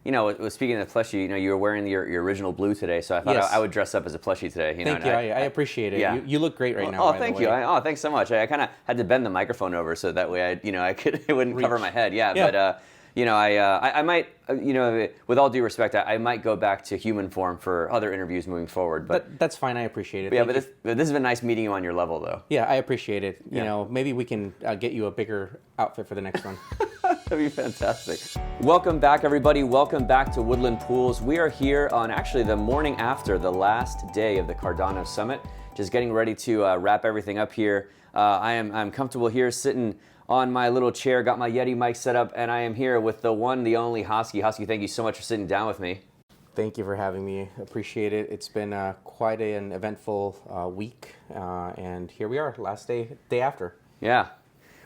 Speaking of the plushie, you were wearing your original blue today, so I thought Yes. I would dress up as a plushie today. Thank you. I appreciate it. Yeah. You look great right now. Oh, by thank the you. way. Thanks so much. I kind of had to bend the microphone over so that way it wouldn't cover Reach. my head. Yeah, Yeah. but I might, with all due respect, I might go back to human form for other interviews moving forward. But That's fine. I appreciate it. yeah, Thank you. but this has been nice meeting you on your level, though. Yeah, I appreciate it. Yeah. Maybe we can get you a bigger outfit for the next one. That'd be fantastic. Welcome back, everybody. Welcome back to Woodland Pools. We are here on actually the morning after the last day of the Cardano Summit, just getting ready to wrap everything up here. I'm comfortable here sitting on my little chair, got my Yeti mic set up, and I am here with the one, the only Hosky. Hosky, thank you so much for sitting down with me. Thank you for having me. Appreciate it. It's been quite an eventful week, and here we are, last day after. Yeah.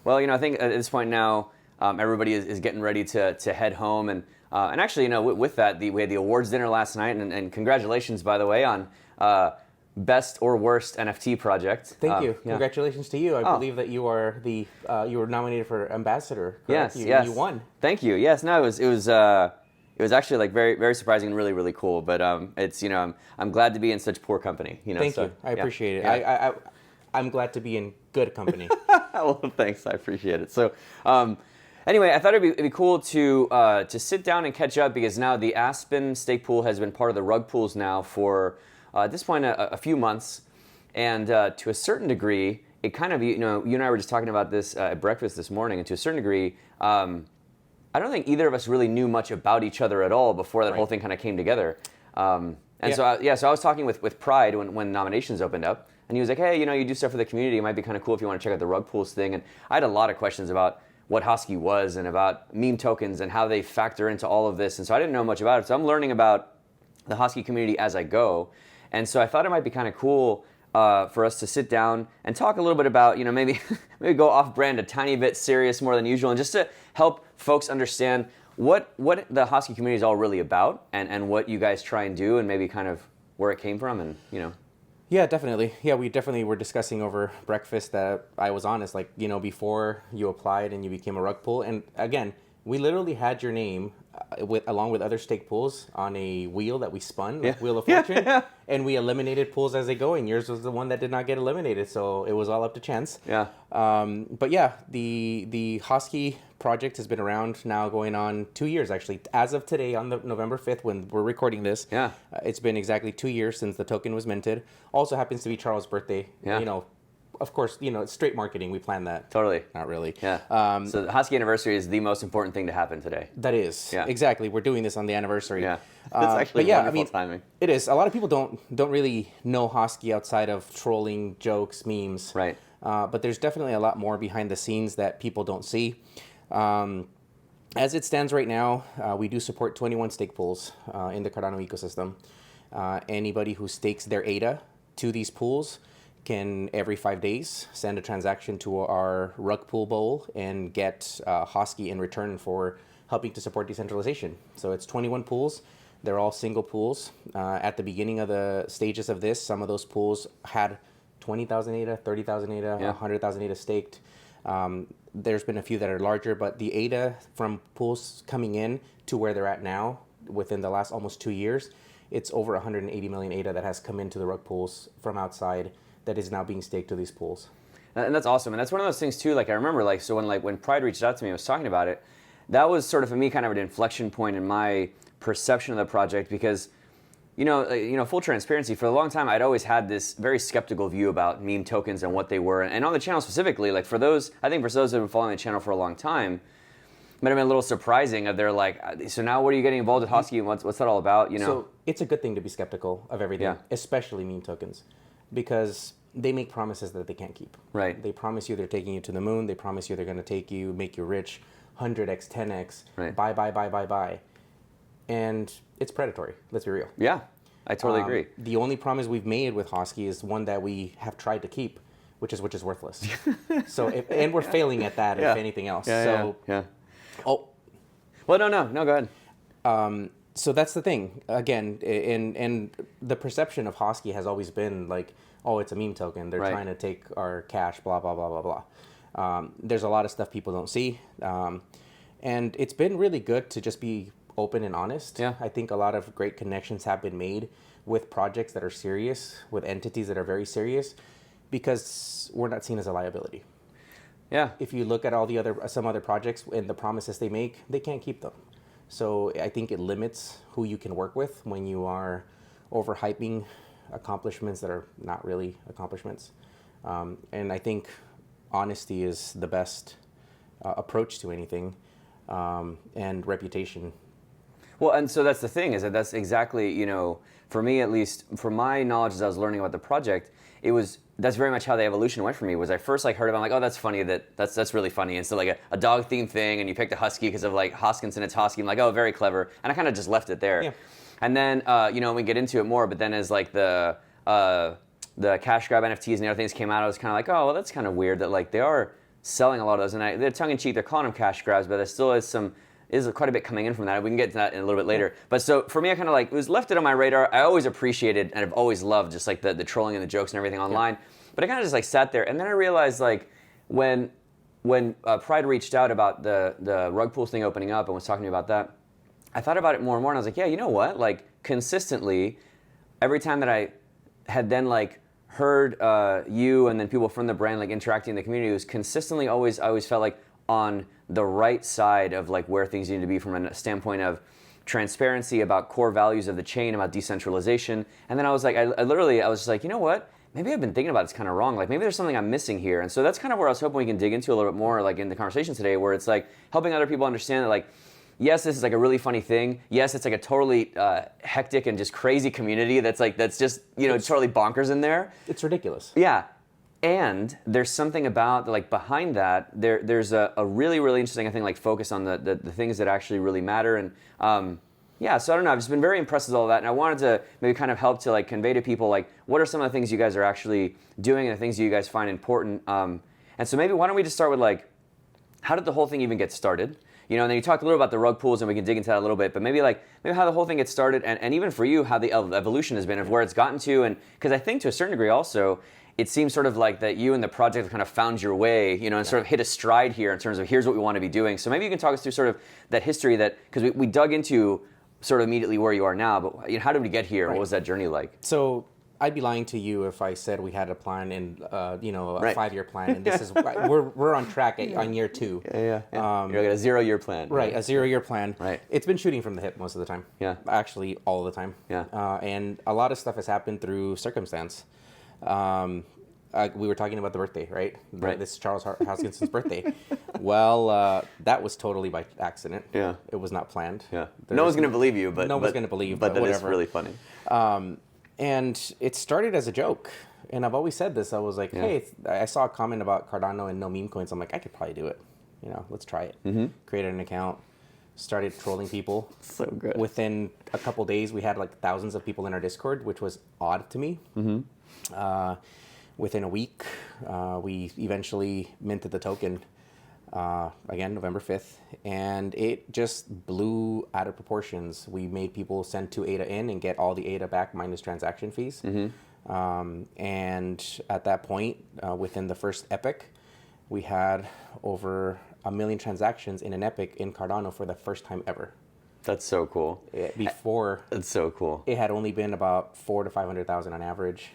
Well, I think at this point now, everybody is getting ready to head home, and actually, with that, we had the awards dinner last night, and congratulations, by the way, on best or worst NFT project. Thank you. Yeah. Congratulations to you. I believe that you are you were nominated for ambassador. Correct? Yes. You won. Thank you. Yes. No, it was actually like very, very surprising and really, really cool. But it's I'm glad to be in such poor company. Thank you. I appreciate it. Yeah. I'm glad to be in good company. Well, thanks. I appreciate it. So, anyway, I thought it'd be cool to sit down and catch up because now the ASPEN stake pool has been part of the rug pools now for at this point a few months, and to a certain degree, it kind of you and I were just talking about this at breakfast this morning, and to a certain degree, I don't think either of us really knew much about each other at all before that whole thing kind of came together. So I was talking with Pride when nominations opened up. And he was like, hey, you do stuff for the community. It might be kind of cool if you want to check out the rug pools thing. And I had a lot of questions about what Hosky was and about meme tokens and how they factor into all of this. And so I didn't know much about it. So I'm learning about the Hosky community as I go. And so I thought it might be kind of cool for us to sit down and talk a little bit about, maybe go off brand a tiny bit serious more than usual, and just to help folks understand what the Hosky community is all really about and what you guys try and do and maybe kind of where it came from and. Yeah, definitely. Yeah, we definitely were discussing over breakfast that I was honest, before you applied and you became a rug pool. And again, we literally had your name along with other stake pools on a wheel that we spun, like Wheel of Fortune, and we eliminated pools as they go. And yours was the one that did not get eliminated, so it was all up to chance. Yeah. But yeah, the Hosky project has been around now going on 2 years actually. As of today, on the November 5th, when we're recording this, it's been exactly 2 years since the token was minted. Also happens to be Charles' birthday. Yeah. Of course, it's straight marketing. We planned that. Totally. Not really. Yeah. So the Hosky anniversary is the most important thing to happen today. That is. Yeah. Exactly. We're doing this on the anniversary. Yeah. That's actually wonderful timing. It is. A lot of people don't really know Hosky outside of trolling, jokes, memes. Right. But there's definitely a lot more behind the scenes that people don't see. As it stands right now, we do support 21 stake pools in the Cardano ecosystem. Anybody who stakes their ADA to these pools can every 5 days send a transaction to our rug pool bowl and get Hosky in return for helping to support decentralization. So it's 21 pools. They're all single pools. At the beginning of the stages of this, some of those pools had 20,000 ADA, 30,000 ADA, 100,000 ADA staked. There's been a few that are larger, but the ADA from pools coming in to where they're at now within the last almost 2 years, it's over 180 million ADA that has come into the rug pools from outside that is now being staked to these pools. And that's awesome. And that's one of those things too, I remember when Pride reached out to me and was talking about it, that was sort of for me kind of an inflection point in my perception of the project because full transparency, for a long time I'd always had this very skeptical view about meme tokens and what they were. And on the channel specifically, for those who have been following the channel for a long time, it might have been a little surprising of so now what are you getting involved with Hosky and what's that all about? So it's a good thing to be skeptical of everything, especially meme tokens, because they make promises that they can't keep. Right. They promise you they're taking you to the moon. They promise you they're going to make you rich, 100x, 10x, buy. And it's predatory. Let's be real. Yeah, I totally agree. The only promise we've made with Hosky is one that we have tried to keep, which is worthless. And we're failing at that, if anything else. Yeah. Oh. Well, no, go ahead. So that's the thing. Again, and the perception of Hosky has always been it's a meme token. They're trying to take our cash, blah, blah, blah, blah, blah. There's a lot of stuff people don't see. And it's been really good to just be open and honest. Yeah. I think a lot of great connections have been made with projects that are serious, with entities that are very serious, because we're not seen as a liability. Yeah. If you look at some other projects and the promises they make, they can't keep them. So I think it limits who you can work with when you are overhyping accomplishments that are not really accomplishments. And I think honesty is the best approach to anything, and reputation. Well, and so that's the thing, is that that's exactly, you know, for me at least, from my knowledge as I was learning about the project, that's very much how the evolution went for me. Was I first like heard about it, I'm like, oh, that's funny, that's really funny. And so like a dog themed thing, and you picked a husky because of like Hoskinson, it's Hosky. I'm like, oh, very clever. And I kind of just left it there. Yeah. And then you know, we get into it more, but then as like the cash grab NFTs and other things came out, I was kind of like, oh, well, that's kind of weird that like they are selling a lot of those, and they're tongue in cheek, they're calling them cash grabs, but there still is quite a bit coming in from that. We can get to that in a little bit later. But so for me, I kind of like, it was left it on my radar. I always appreciated, and I've always loved just like the trolling and the jokes and everything online. Yeah. But I kind of just like sat there, and then I realized like when Pride reached out about the rug pools thing opening up and was talking to me about that, I thought about it more and more, and I was like, yeah, you know what? Like consistently, every time that I had then like heard you and then people from the brand like interacting in the community, it was consistently I always felt like on the right side of like where things need to be from a standpoint of transparency, about core values of the chain, about decentralization. And then I was like, I was just like, you know what? Maybe I've been thinking about this kind of wrong. Like maybe there's something I'm missing here. And so that's kind of where I was hoping we can dig into a little bit more, like in the conversation today, where it's like helping other people understand that like, yes, this is like a really funny thing. Yes, it's like a totally hectic and just crazy community that's just, you know, totally bonkers in there. It's ridiculous. Yeah. And there's something about like behind that, there's a really, really interesting, I think, like focus on the things that actually really matter. And yeah, so I don't know, I've just been very impressed with all that. And I wanted to maybe kind of help to like convey to people like what are some of the things you guys are actually doing and the things that you guys find important. And so maybe why don't we just start with like, how did the whole thing even get started? You know, and then you talked a little about the rug pools, and we can dig into that a little bit, but maybe how the whole thing gets started, and even for you, how the evolution has been of where it's gotten to. And because I think to a certain degree also, it seems sort of like that you and the project kind of found your way, you know, and sort of hit a stride here in terms of here's what we want to be doing. So maybe you can talk us through sort of that history, that because we dug into sort of immediately where you are now, but you know, how did we get here? Right. What was that journey like? So I'd be lying to you if I said we had a plan and you know, a 5-year plan, and this is we're on track on year 2. Yeah. You're like a 0-year plan. Right, a 0-year plan. Right. It's been shooting from the hip most of the time. Yeah. Actually, all the time. Yeah. And a lot of stuff has happened through circumstance. We were talking about the birthday, right? Right. This is Charles Hoskinson's birthday. Well, that was totally by accident. Yeah. It was not planned. Yeah. No one's going to believe you, but no one's going to believe. But that whatever. is really funny. And it started as a joke. And I've always said this. I was like, hey, I saw a comment about Cardano and no meme coins. I'm like, I could probably do it. You know, let's try it. Mm-hmm. Created an account. Started trolling people. So good. Within a couple days, we had like thousands of people in our Discord, which was odd to me. Mm-hmm. Within a week, we eventually minted the token. Again, November 5th, and it just blew out of proportions. We made people send 2 ADA in and get all the ADA back minus transaction fees. Mm-hmm. And at that point, within the first epoch, we had over 1 million transactions in an epoch in Cardano for the first time ever. That's so cool. Before, that's so cool. It had only been about 400,000 to 500,000 on average.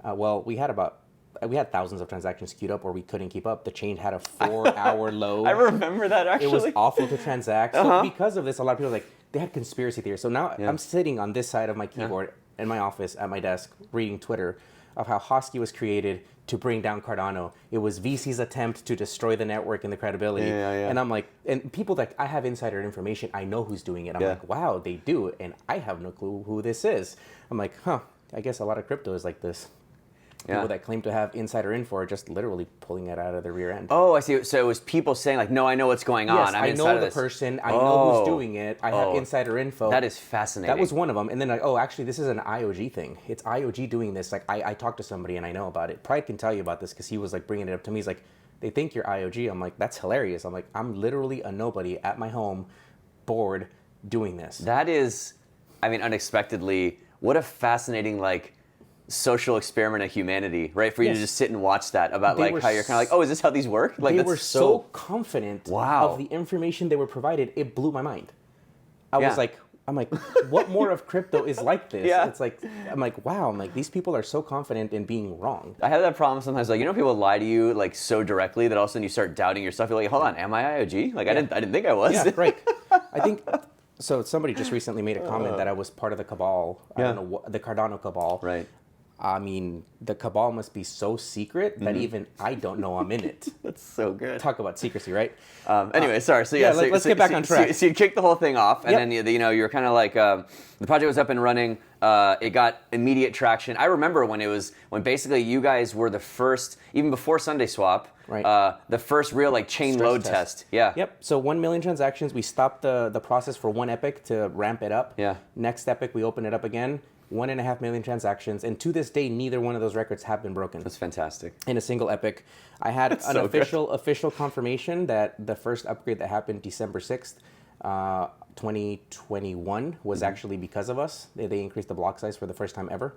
Well, we had thousands of transactions queued up where we couldn't keep up. The chain had a 4-hour load. I remember that, actually. It was awful to transact. So because of this, a lot of people they had conspiracy theories. So now I'm sitting on this side of my keyboard in my office at my desk reading Twitter of how Hosky was created to bring down Cardano. It was VC's attempt to destroy the network and the credibility. And I'm like, and people that I have insider information, I know who's doing it. I'm like, wow, they do. And I have no clue who this is. I'm like, I guess a lot of crypto is like this. People that claim to have insider info are just literally pulling it out of their rear end. Oh, I see. So it was people saying like, no, I know what's going on. Yes, I know the person. I know who's doing it. I have insider info. That is fascinating. That was one of them. And then like, actually, this is an IOG thing. It's IOG doing this. Like I talked to somebody and I know about it. Pride can tell you about this because he was like bringing it up to me. He's like, they think you're IOG. I'm like, that's hilarious. I'm like, I'm literally a nobody at my home, bored, doing this. That is, I mean, unexpectedly, what a fascinating like social experiment of humanity, right? For you to just sit and watch that about like how you're kind of like, oh, is this how these work? Like they were so confident of the information they were provided. It blew my mind. I was like, I'm like, what more of crypto is like this? Yeah. It's like, I'm like, wow, I'm like, these people are so confident in being wrong. I have that problem sometimes. Like, you know, people lie to you like so directly that all of a sudden you start doubting yourself. You're like, hold on, am I IOG? Like, I didn't think I was. Yeah, right. I think so. Somebody just recently made a comment that I was part of the cabal. I don't know what, the Cardano cabal. Right. I mean, the cabal must be so secret that even I don't know I'm in it. That's so good. Talk about secrecy, right? Anyway, sorry. So let's get back on track. So you kicked the whole thing off, and then you know you were kind of like the project was up and running. It got immediate traction. I remember when basically you guys were the first, even before Sunday Swap, right? The first real like chain Stress load test. Yeah. Yep. So 1 million transactions. We stopped the process for one epoch to ramp it up. Yeah. Next epoch, we open it up again. 1.5 million transactions, and to this day, neither one of those records have been broken. That's fantastic. In a single epoch. I had an official confirmation that the first upgrade that happened December 6th, 2021 was actually because of us. They increased the block size for the first time ever.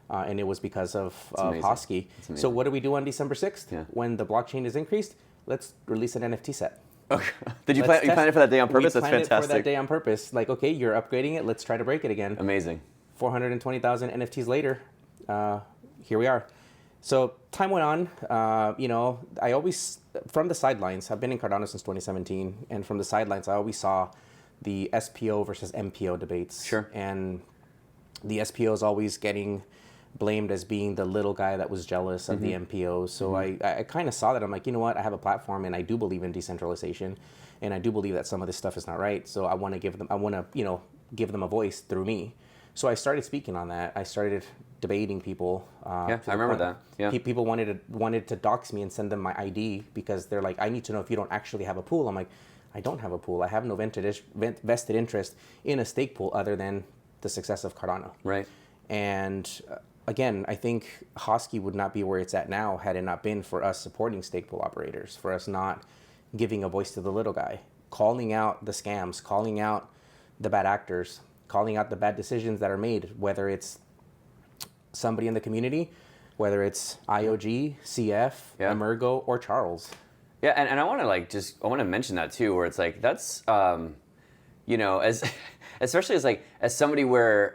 And it was because of Hosky. So what do we do on December 6th? Yeah. When the blockchain is increased, let's release an NFT set. Okay. Did you plan it for that day on purpose? We That's planned fantastic. it for that day on purpose. Like, okay, you're upgrading it. Let's try to break it again. Amazing. 420,000 NFTs later, here we are. So time went on. You know, I always, from the sidelines, I've been in Cardano since 2017, and from the sidelines, I always saw the SPO versus MPO debates. Sure. And the SPO is always getting blamed as being the little guy that was jealous of the MPOs. So I kind of saw that. I'm like, you know what? I have a platform, and I do believe in decentralization, and I do believe that some of this stuff is not right. So I want to give them a voice through me. So I started speaking on that. I started debating people. Yeah, I remember that. Yeah. People wanted to dox me and send them my ID because they're like, I need to know if you don't actually have a pool. I'm like, I don't have a pool. I have no vested interest in a stake pool other than the success of Cardano. Right. And again, I think Hosky would not be where it's at now had it not been for us supporting stake pool operators, for us not giving a voice to the little guy, calling out the scams, calling out the bad actors, calling out the bad decisions that are made, whether it's somebody in the community, whether it's IOG, CF, Emurgo, or Charles. Yeah, and I want to mention that too, where it's like that's you know, as especially as somebody where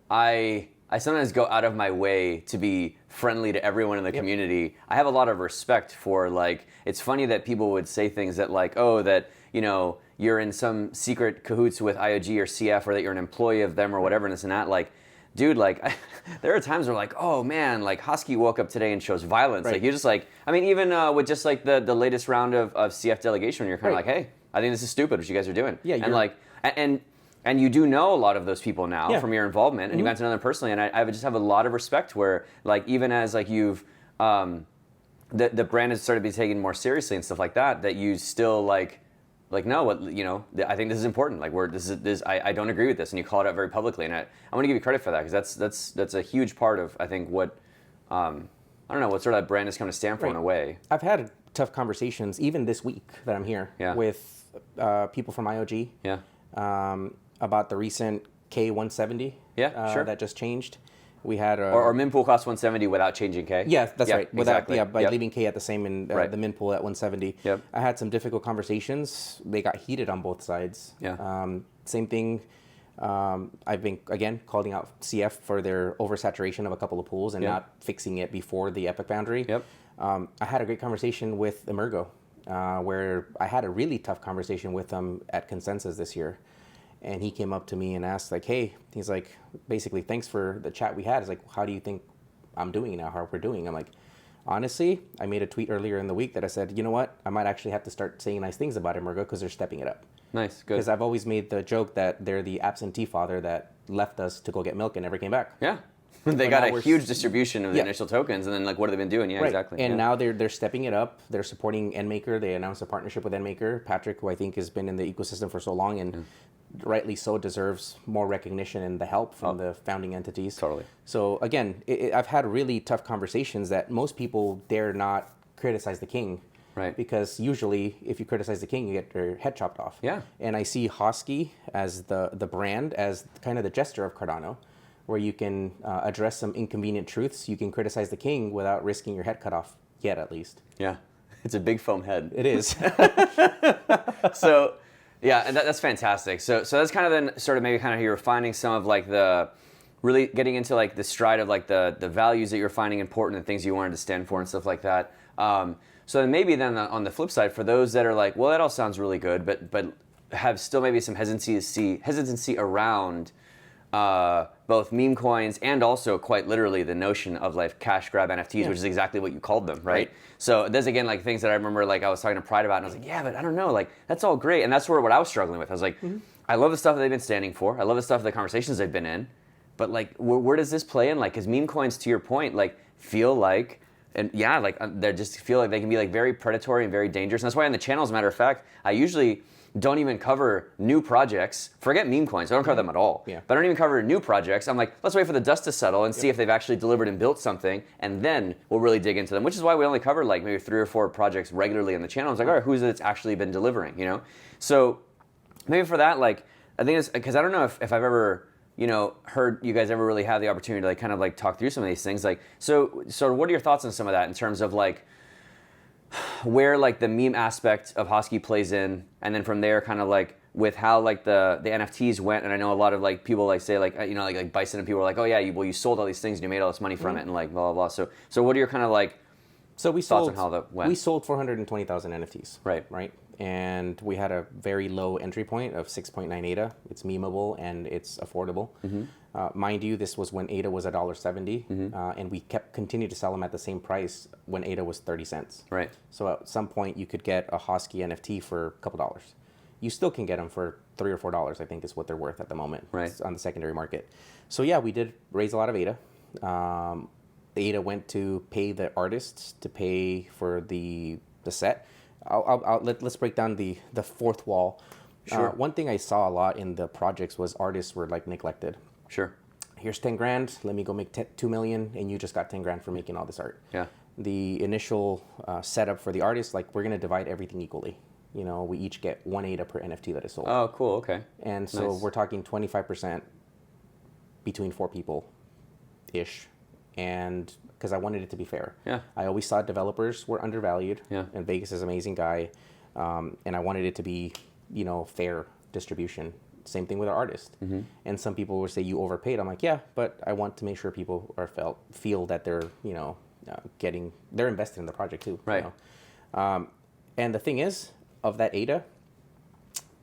I sometimes go out of my way to be friendly to everyone in the community. I have a lot of respect for, like, it's funny that people would say things that like, oh, that, you know, you're in some secret cahoots with IOG or CF, or that you're an employee of them or whatever, and this and that. Like, dude, like, there are times where like, oh man, like Hosky woke up today and shows violence. Like, you're just like, I mean, even with just like the latest round of CF delegation, you're kind of like, hey, I think this is stupid what you guys are doing. Yeah, and like, and you do know a lot of those people now from your involvement, and you got to know them personally. And I just have a lot of respect where, like, even as like you've, the brand has started to be taken more seriously and stuff like that, that you still like no, what, you know, I think this is important. Like, I don't agree with this, and you call it out very publicly. And I want to give you credit for that, because that's a huge part of, I think, what I don't know, what sort of that brand has come to stand for in a way. I've had tough conversations even this week that I'm here with people from IOG. About the recent K170 that just changed. We had or mempool costs 170 without changing K. Yeah, that's right. Without exactly. by leaving K at the same in the mempool at 170. Yep. I had some difficult conversations. They got heated on both sides. Same thing. I've been again calling out CF for their oversaturation of a couple of pools and not fixing it before the epoch boundary. I had a great conversation with Emurgo, where I had a really tough conversation with him at Consensus this year. And he came up to me and asked, like, hey, he's like, basically, thanks for the chat we had. He's like, how do you think I'm doing now, how we're doing? I'm like, honestly, I made a tweet earlier in the week that I said, you know what? I might actually have to start saying nice things about Emurgo because they're stepping it up. Nice, good. Because I've always made the joke that they're the absentee father that left us to go get milk and never came back. Yeah. They got a huge distribution of the initial tokens, and then, like, what have they been doing? Yeah, exactly. And now they're stepping it up. They're supporting NMaker. They announced a partnership with NMaker. Patrick, who I think has been in the ecosystem for so long and rightly so deserves more recognition and the help from the founding entities. Totally. So again, I've had really tough conversations that most people dare not criticize the king. Right. Because usually if you criticize the king, you get your head chopped off. Yeah. And I see Hosky as the brand, as kind of the gesture of Cardano, where you can address some inconvenient truths. You can criticize the king without risking your head cut off, yet at least. Yeah. It's a big foam head. It is. So, Yeah, and that's fantastic. So that's kind of then sort of maybe kind of you're finding some of like the really getting into like the stride of like the values that you're finding important and things you wanted to stand for and stuff like that. So then maybe then on the flip side, for those that are like, well, that all sounds really good, but have still maybe some hesitancy around both meme coins and also quite literally the notion of like cash grab NFTs, which is exactly what you called them, right? So there's again like things that I remember like I was talking to Pride about, and I was like, yeah, but I don't know, like that's all great, and that's sort of what I was struggling with. I was like, I love the stuff that they've been standing for, I love the stuff the conversations they've been in, but like where does this play in? Like, because meme coins, to your point, like feel like. And yeah, like they just feel like they can be like very predatory and very dangerous. And that's why on the channel, as a matter of fact, I usually don't even cover new projects. Forget meme coins, I don't cover them at all. Yeah. But I don't even cover new projects. I'm like, let's wait for the dust to settle and see if they've actually delivered and built something, and then we'll really dig into them. Which is why we only cover like maybe 3 or 4 projects regularly on the channel. I was like, all right, who's it that's actually been delivering, you know? So maybe for that, like, I think it's because I don't know if I've ever, you know, heard you guys ever really have the opportunity to like kind of like talk through some of these things. Like, so what are your thoughts on some of that in terms of like where like the meme aspect of Hosky plays in, and then from there kind of like with how like the NFTs went. And I know a lot of like people like say like, you know, like Bison and people are like, oh yeah, you sold all these things and you made all this money from it and like blah, blah, blah. So what are your kind of like thoughts on how that went? We sold 420,000 NFTs. Right. And we had a very low entry point of 6.9 ADA. It's memeable and it's affordable. Mind you, this was when ADA was $1.70, and we continued to sell them at the same price when ADA was 30 cents. Right. So at some point, you could get a Hosky NFT for a couple dollars. You still can get them for $3 or $4, I think, is what they're worth at the moment. Right. On the secondary market. So yeah, we did raise a lot of ADA. ADA went to pay the artists to pay for the set. Let's break down the fourth wall. Sure. One thing I saw a lot in the projects was artists were like neglected. Sure. Here's 10 grand. Let me go make 2 million, and you just got 10 grand for making all this art. Yeah. The initial setup for the artists, like we're gonna divide everything equally. You know, we each get 1 ADA per NFT that is sold. Oh, cool. Okay. And so Nice. we're talking 25% between 4 people, ish, and because I wanted it to be fair. Yeah. I always thought developers were undervalued. Yeah. And Vegas is an amazing guy, and I wanted it to be, you know, fair distribution. Same thing with our artist. And some people will say you overpaid. I'm like, yeah, but I want to make sure people feel that they're, you know, they're invested in the project too. Right. You know? And the thing is, of that ADA,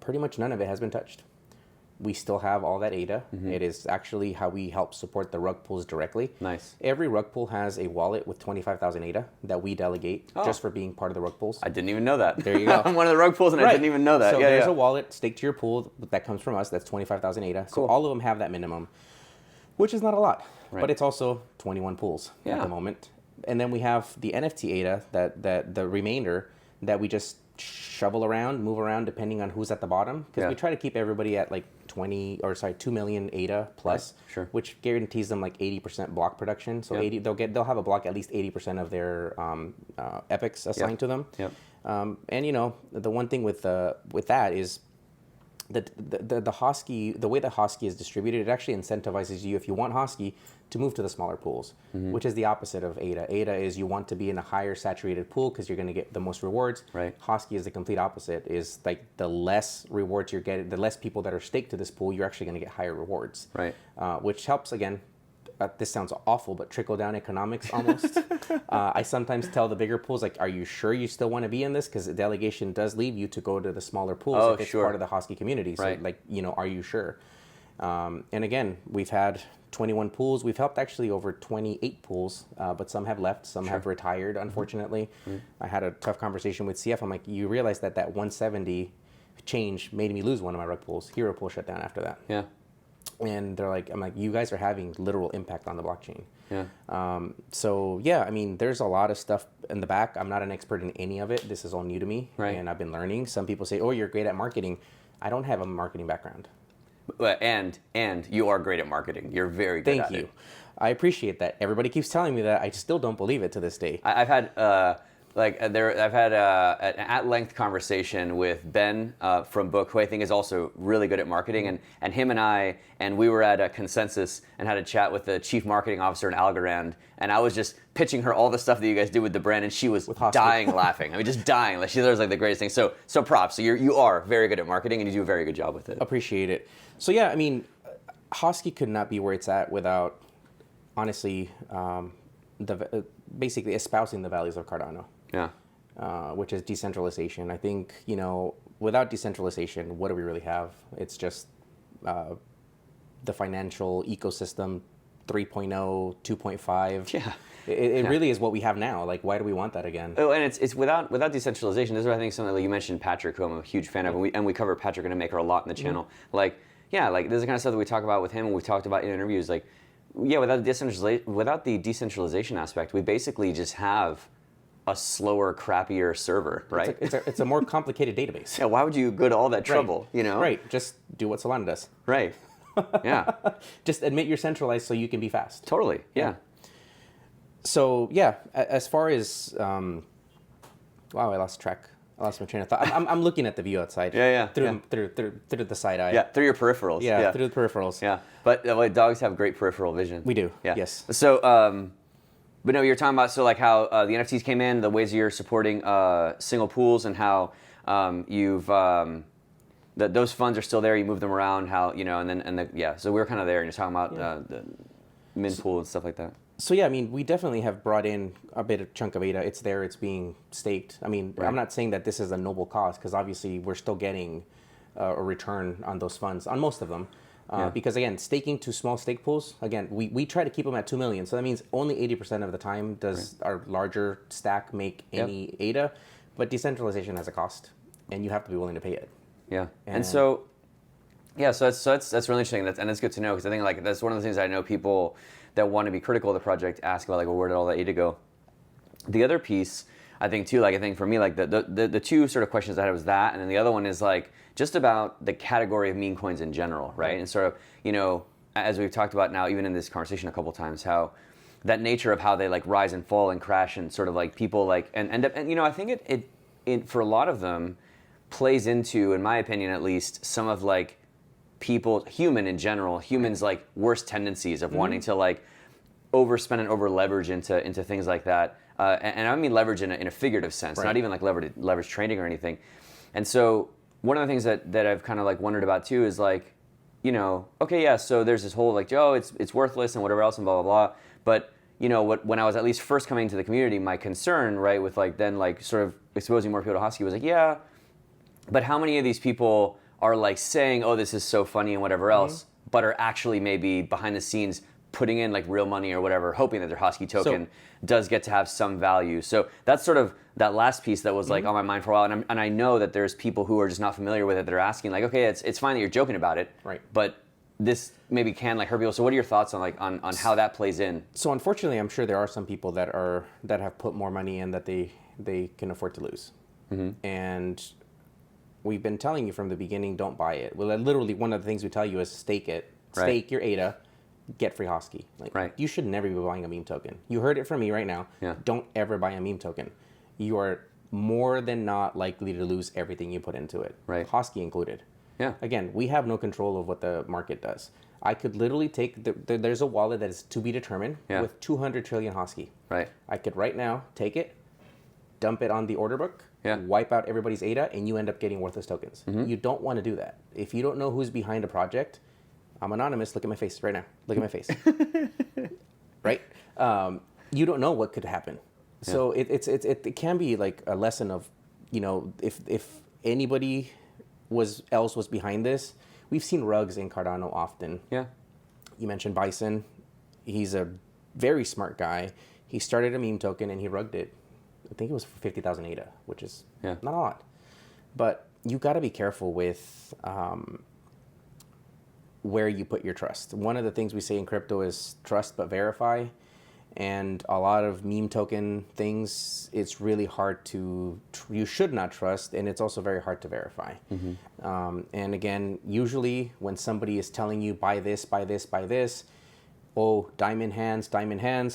pretty much none of it has been touched. We still have all that ADA. It is actually how we help support the rug pools directly. Nice. Every rug pool has a wallet with 25,000 ADA that we delegate just for being part of the rug pools. I didn't even know that. There you go. I'm one of the rug pools and I didn't even know that. So yeah, there's yeah. a wallet staked to your pool that comes from us. That's 25,000 ADA. Cool. So all of them have that minimum, which is not a lot, Right. but it's also 21 pools at Yeah. the moment. And then we have the NFT ADA, that the remainder that we just shovel around, move around depending on who's at the bottom, because we try to keep everybody at like 2 million ADA plus, Right. Sure. which guarantees them like 80% block production. So Yep. they'll have a block at least 80% of their epics assigned to them. Yep. And you know, the one thing with that is the Hosky, the way that Hosky is distributed, it actually incentivizes you, if you want Hosky, to move to the smaller pools, which is the opposite of ADA. ADA is you want to be in a higher saturated pool because you're going to get the most rewards. Right. Hosky is the complete opposite. Is like the less rewards you're getting, the less people that are staked to this pool, you're actually going to get higher rewards. Right. Which helps again. This sounds awful, but trickle down economics almost. I sometimes tell the bigger pools, like, are you sure you still want to be in this? Because the delegation does leave you to go to the smaller pools if it's part of the Hosky community. So, Right. like, you know, are you sure? And again, we've had 21 pools. We've helped actually over 28 pools, but some have left. Some have retired, unfortunately. I had a tough conversation with CF. I'm like, you realize that 170 change made me lose one of my rug pools. Hero pool shut down after that. Yeah. And they're like, I'm like, you guys are having literal impact on the blockchain. Yeah. So yeah, I mean, there's a lot of stuff in the back. I'm not an expert in any of it. This is all new to me, Right. and I've been learning. Some people say, oh, you're great at marketing. I don't have a marketing background. And you are great at marketing. You're very good at it. Thank you. I appreciate that. Everybody keeps telling me that. I still don't believe it to this day. I've had I've had an at-length conversation with Ben from Book, who I think is also really good at marketing, and him and we were at a Consensus and had a chat with the chief marketing officer in Algorand, and I was just pitching her all the stuff that you guys did with the brand, and she was dying laughing. I mean, just dying. Like, she thought it was like the greatest thing. So props. So you are very good at marketing, and you do a very good job with it. Appreciate it. So yeah, I mean, Hosky could not be where it's at without, honestly, basically espousing the values of Cardano. Yeah. Which is decentralization. I think, without decentralization, what do we really have? It's just the financial ecosystem 3.0, 2.5. Yeah. It really is what we have now. Like, why do we want that again? Oh, and it's without decentralization. This is, I think, something like you mentioned Patrick, who I'm a huge fan of, and we cover Patrick and Maker a lot in the channel. Like, yeah, like this is the kind of stuff that we talk about with him, and we've talked about in interviews. Like, yeah, without the decentralization aspect, we basically just have a slower, crappier server, right? It's a more complicated database. Yeah, why would you go to all that trouble, Right, just do what Solana does. Right, yeah. Just admit you're centralized so you can be fast. Totally, yeah. So, yeah, as far as, wow, I lost track. I lost my train of thought. I'm looking at the view outside. Yeah. Through the side eye. Yeah, through your peripherals. Yeah, through the peripherals. Yeah, but dogs have great peripheral vision. We do, yeah. Yes. So, but no, you're talking about how the NFTs came in, the ways you're supporting single pools, and how you've those funds are still there. You move them around, So we're kind of there, and you're talking about the min pool and stuff like that. So yeah, I mean, we definitely have brought in a bit of chunk of ADA. It's there. It's being staked. I mean, right. I'm not saying that this is a noble cause, because obviously we're still getting a return on those funds, on most of them. Because again, staking to small stake pools, again, we try to keep them at 2 million. So that means only 80% of the time does our larger stack make any ADA, but decentralization has a cost, and you have to be willing to pay it. Yeah, and so that's really interesting, and it's good to know, because I think like that's one of the things I know people that want to be critical of the project ask about, like, well, where did all that ADA go? The other piece, I think too, like I think for me, like the two sort of questions I had was that, and then the other one is like just about the category of meme coins in general, right? And sort of, as we've talked about now, even in this conversation a couple times, how that nature of how they like rise and fall and crash, and sort of like people like and end up, and I think it for a lot of them plays into, in my opinion at least, some of like humans like worst tendencies of wanting to like overspend and over leverage into things like that. And I mean leverage in a figurative sense, not even like leverage trading or anything. And so one of the things that I've kind of like wondered about too is like, okay, yeah, so there's this whole like, it's worthless and whatever else and blah, blah, blah. But, when I was at least first coming to the community, my concern, right, with like then like sort of exposing more people to Hosky was like, yeah, but how many of these people are like saying, oh, this is so funny and whatever else, but are actually maybe behind the scenes putting in like real money or whatever, hoping that their Hosky token does get to have some value. So that's sort of that last piece that was like on my mind for a while. And I know that there's people who are just not familiar with it that are asking like, okay, it's fine that you're joking about it, right? But this maybe can like hurt people. So what are your thoughts on like on how that plays in? So unfortunately, I'm sure there are some people that have put more money in that they can afford to lose. And we've been telling you from the beginning, don't buy it. Well, literally one of the things we tell you is stake it. Stake your ADA, get free Hosky. Like, you should never be buying a meme token. You heard it from me right now. Yeah. Don't ever buy a meme token. You are more than not likely to lose everything you put into it. Right. Hosky included. Yeah. Again, we have no control of what the market does. I could literally take, there's a wallet that is to be determined with 200 trillion Hosky. Right. I could right now take it, dump it on the order book, wipe out everybody's ADA, and you end up getting worthless tokens. You don't want to do that. If you don't know who's behind a project, I'm anonymous. Look at my face right now. Look at my face. Right? You don't know what could happen. Yeah. So it can be like a lesson of, if anybody else was behind this. We've seen rugs in Cardano often. Yeah. You mentioned Bison. He's a very smart guy. He started a meme token and he rugged it. I think it was for 50,000 ADA, which is not a lot. But you got to be careful with where you put your trust. One of the things we say in crypto is trust but verify. And a lot of meme token things, it's really hard you should not trust, and it's also very hard to verify. And again, usually when somebody is telling you buy this, buy this, buy this, oh, diamond hands,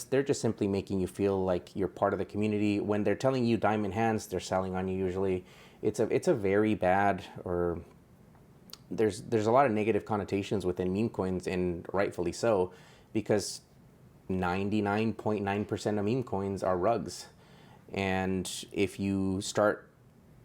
they're just simply making you feel like you're part of the community. When they're telling you diamond hands, they're selling on you usually. It's a very bad, or there's a lot of negative connotations within meme coins, and rightfully so, because 99.9% of meme coins are rugs. And if you start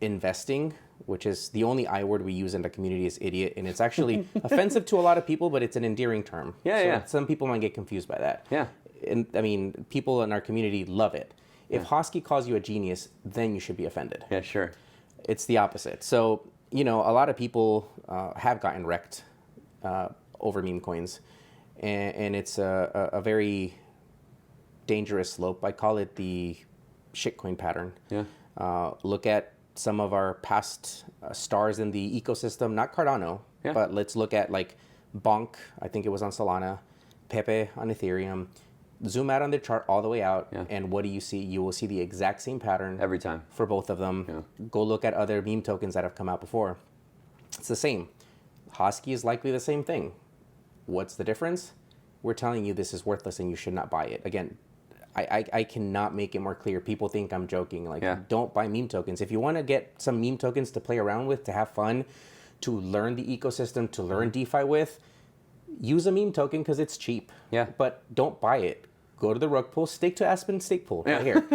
investing, which is the only I word we use in the community is idiot, and it's actually offensive to a lot of people, but it's an endearing term. Yeah. Some people might get confused by that. Yeah. And I mean, people in our community love it. If Hosky calls you a genius, then you should be offended. Yeah, sure. It's the opposite. So, a lot of people have gotten wrecked over meme coins, and it's a very dangerous slope. I call it the shitcoin pattern. Yeah. Look at some of our past stars in the ecosystem, not Cardano, but let's look at like Bonk, I think it was on Solana, Pepe on Ethereum. Zoom out on the chart all the way out, and what do you see? You will see the exact same pattern every time for both of them. Yeah. Go look at other meme tokens that have come out before. It's the same. Hosky is likely the same thing. What's the difference? We're telling you this is worthless and you should not buy it. Again, I cannot make it more clear. People think I'm joking. Like, don't buy meme tokens. If you want to get some meme tokens to play around with, to have fun, to learn the ecosystem, to learn DeFi with, use a meme token because it's cheap. Yeah. But don't buy it. Go to the rug pool, stake to ASPEN stake pool right here.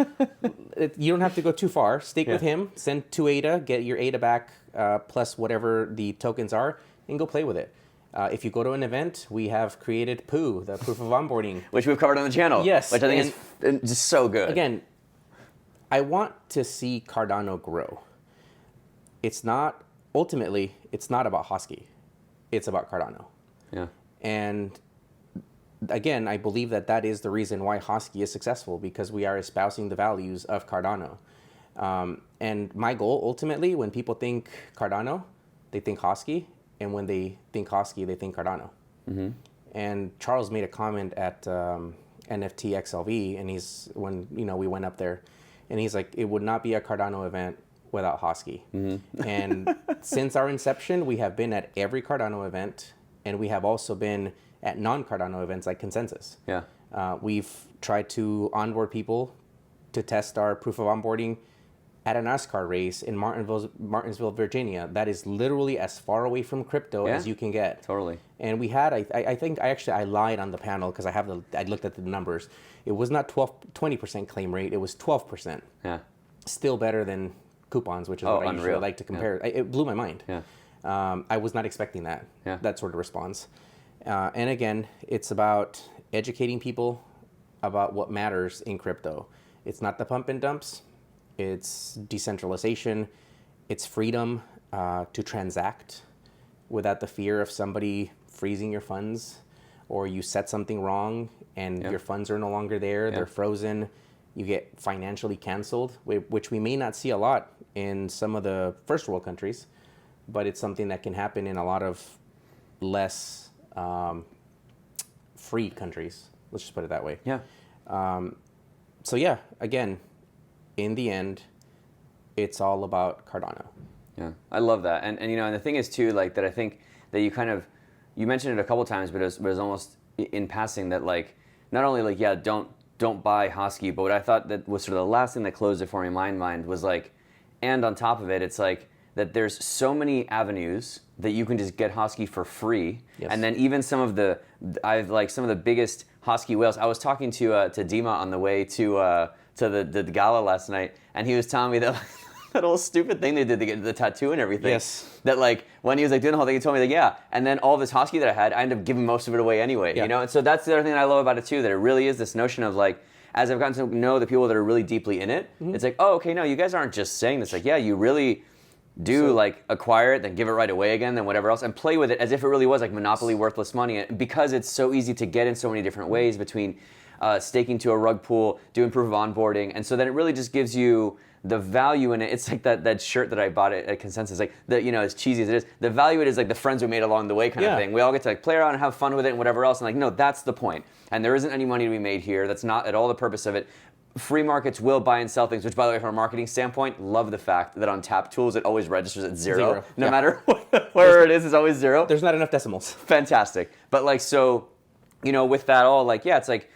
You don't have to go too far. Stake with him, send 2 ADA, get your ADA back plus whatever the tokens are, and go play with it. If you go to an event, we have created Poo, the proof of onboarding. Which we've covered on the channel. Yes. Which I think is just so good. Again, I want to see Cardano grow. Ultimately, it's not about Hosky. It's about Cardano. Yeah. And again, I believe that is the reason why Hosky is successful, because we are espousing the values of Cardano. And my goal, ultimately, when people think Cardano, they think Hosky. And when they think Hosky, they think Cardano. Mm-hmm. And Charles made a comment at NFT XLV, and we went up there, and he's like, it would not be a Cardano event without Hosky. Mm-hmm. And since our inception, we have been at every Cardano event, and we have also been at non-Cardano events like Consensus. Yeah. We've tried to onboard people to test our proof of onboarding at a NASCAR race in Martinsville, Virginia. That is literally as far away from crypto as you can get. Totally. And we had, I think I lied on the panel because I looked at the numbers. It was not 20% claim rate, it was 12%. Yeah. Still better than coupons, which is what I usually like to compare. Yeah. It blew my mind. Yeah. I was not expecting that sort of response. And again, it's about educating people about what matters in crypto. It's not the pump and dumps. It's decentralization. It's freedom to transact without the fear of somebody freezing your funds, or you set something wrong and your funds are no longer there. They're frozen. You get financially canceled, which we may not see a lot in some of the first world countries, but it's something that can happen in a lot of less free countries. Let's just put it that way. Yeah. Again, in the end, it's all about Cardano. Yeah, I love that. And the thing is too, like, that I think that you mentioned it a couple times, but it was almost in passing that, like, not only like, don't buy Hosky, but what I thought that was sort of the last thing that closed it for me in my mind was like, and on top of it, it's like that there's so many avenues that you can just get Hosky for free. Yes. And then even some of the biggest Hosky whales. I was talking to Dima on the way to the gala last night, and he was telling me that that whole stupid thing they did to get the tattoo and everything. Yes. That, like, when he was like doing the whole thing, he told me like, and then all this Hosky that I had, I ended up giving most of it away anyway. And so that's the other thing that I love about it too, that it really is this notion of, like, as I've gotten to know the people that are really deeply in it, it's like, oh, okay, no, you guys aren't just saying this. Like, you really do like acquire it, then give it right away again, then whatever else, and play with it as if it really was like monopoly worthless money, because it's so easy to get in so many different ways between staking to a rug pool, doing proof of onboarding, and so then it really just gives you the value in it. It's like that shirt that I bought at Consensus, like, as cheesy as it is, the value it is like the friends we made along the way kind of thing. We all get to like play around and have fun with it and whatever else, and like, no, that's the point. And there isn't any money to be made here. That's not at all the purpose of it. Free markets will buy and sell things, which, by the way, from a marketing standpoint, love the fact that on tap tools it always registers at zero. No matter where it is, it's always zero. There's not enough decimals. Fantastic. But like, so, with that all, like, yeah, it's like,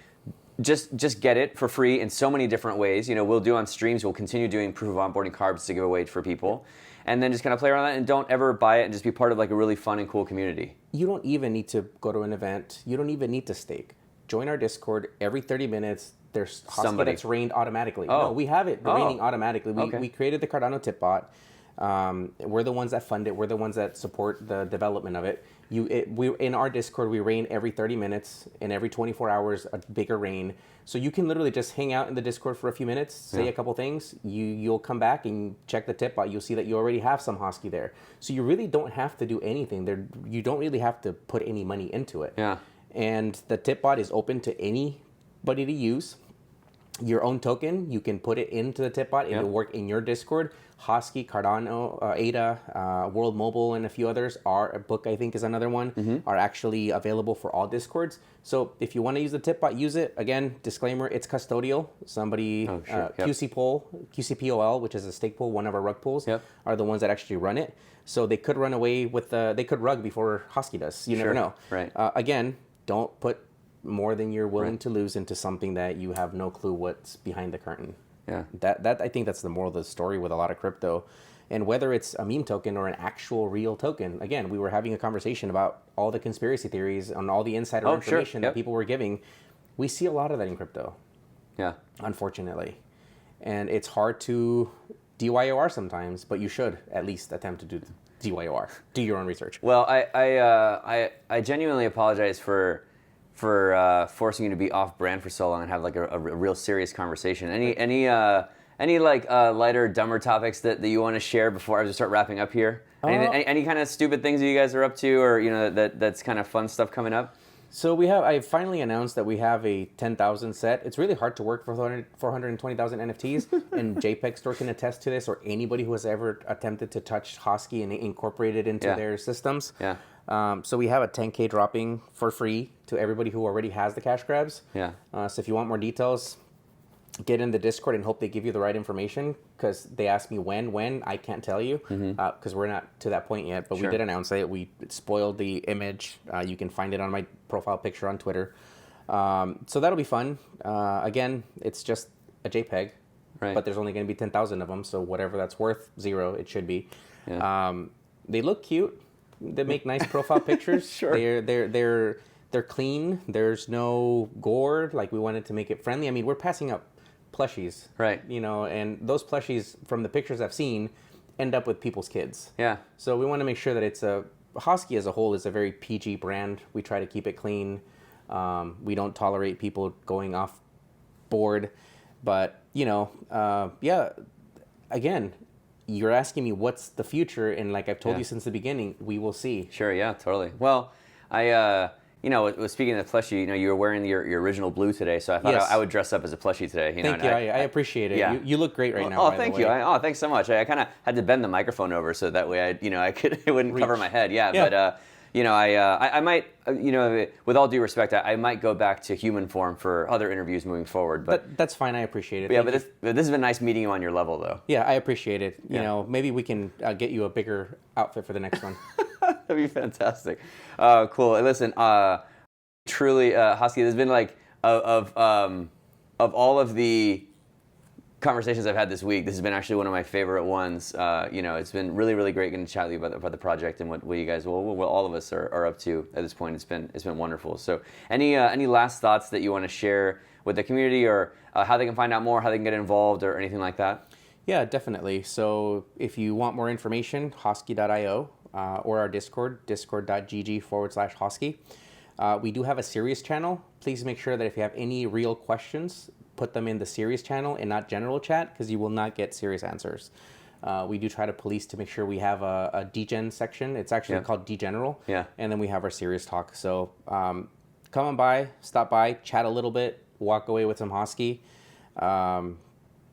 just get it for free in so many different ways. We'll do on streams, we'll continue doing proof of onboarding carbs to give away for people. And then just kind of play around that and don't ever buy it and just be part of like a really fun and cool community. You don't even need to go to an event. You don't even need to stake. Join our Discord every 30 minutes. There's Hosky that's rained automatically. Oh. No, we have it raining automatically. We created the Cardano tip bot. We're the ones that fund it. We're the ones that support the development of it. We in our Discord, we rain every 30 minutes, and every 24 hours a bigger rain. So you can literally just hang out in the Discord for a few minutes, say a couple things. You'll come back and check the tip bot. You'll see that you already have some Hosky there. So you really don't have to do anything. You don't really have to put any money into it. Yeah. And the tip bot is open to anybody to use. Your own token, you can put it into the tip bot. It'll work in your Discord. Hosky, Cardano, Ada, World Mobile, and a few others. Our book, I think, is another one, are actually available for all Discords. So if you want to use the tip bot, use it. Again, disclaimer, it's custodial. Somebody, QCPOL, which is a stake pool, one of our rug pools, are the ones that actually run it. So they could run away with they could rug before Hosky does. You never know. Right. Again, don't put more than you're willing to lose into something that you have no clue what's behind the curtain. Yeah. That I think that's the moral of the story with a lot of crypto. And whether it's a meme token or an actual real token, again, we were having a conversation about all the conspiracy theories and all the insider information that people were giving. We see a lot of that in crypto. Yeah. Unfortunately. And it's hard to DYOR sometimes, but you should at least attempt to do DYOR. Do your own research. Well, I genuinely apologize for forcing you to be off brand for so long and have like a real serious conversation. Any like lighter, dumber topics that you want to share before I just start wrapping up here? Any kind of stupid things that you guys are up to, or that's kind of fun stuff coming up? So I finally announced that we have a 10,000 set. It's really hard to work for 420,000 NFTs, and JPEG Store can attest to this, or anybody who has ever attempted to touch Hosky and incorporate it into their systems. Yeah. So we have a 10K dropping for free to everybody who already has the cash grabs. Yeah. So if you want more details, get in the Discord and hope they give you the right information, because they asked me when. I can't tell you because we're not to that point yet, but we did announce it. We spoiled the image. You can find it on my profile picture on Twitter. So that'll be fun. Again, it's just a JPEG, but there's only going to be 10,000 of them. So whatever that's worth, 0, it should be. Yeah. They look cute. They make nice profile pictures. They're clean. There's no gore. Like, we wanted to make it friendly. I mean, we're passing up plushies, right? And those plushies, from the pictures I've seen, end up with people's kids. Yeah. So we want to make sure that it's Hosky as a whole is a very PG brand. We try to keep it clean. We don't tolerate people going off board. But again, you're asking me what's the future, and like I've told you since the beginning, we will see. Sure. Yeah. Totally. Well, speaking of plushie, you were wearing your original blue today, so I thought I would dress up as a plushie today. Thank you. I appreciate it. Yeah. You look great right now. Oh, thank you. Thanks so much. I kind of had to bend the microphone over so that way it wouldn't cover my head. Yeah. But I might, with all due respect, I might go back to human form for other interviews moving forward. But that's fine. I appreciate it. Yeah, but this has been nice meeting you on your level, though. Yeah, I appreciate it. Maybe we can get you a bigger outfit for the next one. That'd be fantastic. Cool. Listen, truly, Hosky, there's been like of all of the conversations I've had this week, this has been actually one of my favorite ones. It's been really, really great getting to chat with you about the project and what you guys, what all of us are up to at this point. It's been wonderful. So, any last thoughts that you want to share with the community, or how they can find out more, how they can get involved, or anything like that? Yeah, definitely. So, if you want more information, hosky.io. Or our Discord, discord.gg/Hosky. We do have a serious channel. Please make sure that if you have any real questions, put them in the serious channel and not general chat, because you will not get serious answers. We do try to police to make sure we have a degen section. It's actually called degeneral. Yeah. And then we have our serious talk. So come on by, stop by, chat a little bit, walk away with some Hosky.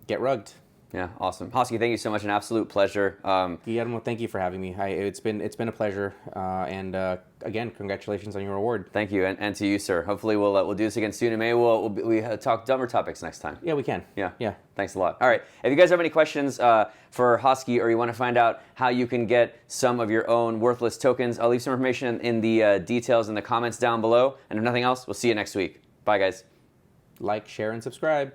Get rugged. Yeah, awesome. Hosky, thank you so much. An absolute pleasure. Guillermo, thank you for having me. It's been a pleasure. And again, congratulations on your award. Thank you, and to you, sir. Hopefully, we'll do this again soon, and maybe we talk dumber topics next time. Yeah, we can. Yeah. Thanks a lot. All right. If you guys have any questions for Hosky, or you want to find out how you can get some of your own worthless tokens, I'll leave some information in the details in the comments down below. And if nothing else, we'll see you next week. Bye, guys. Like, share, and subscribe.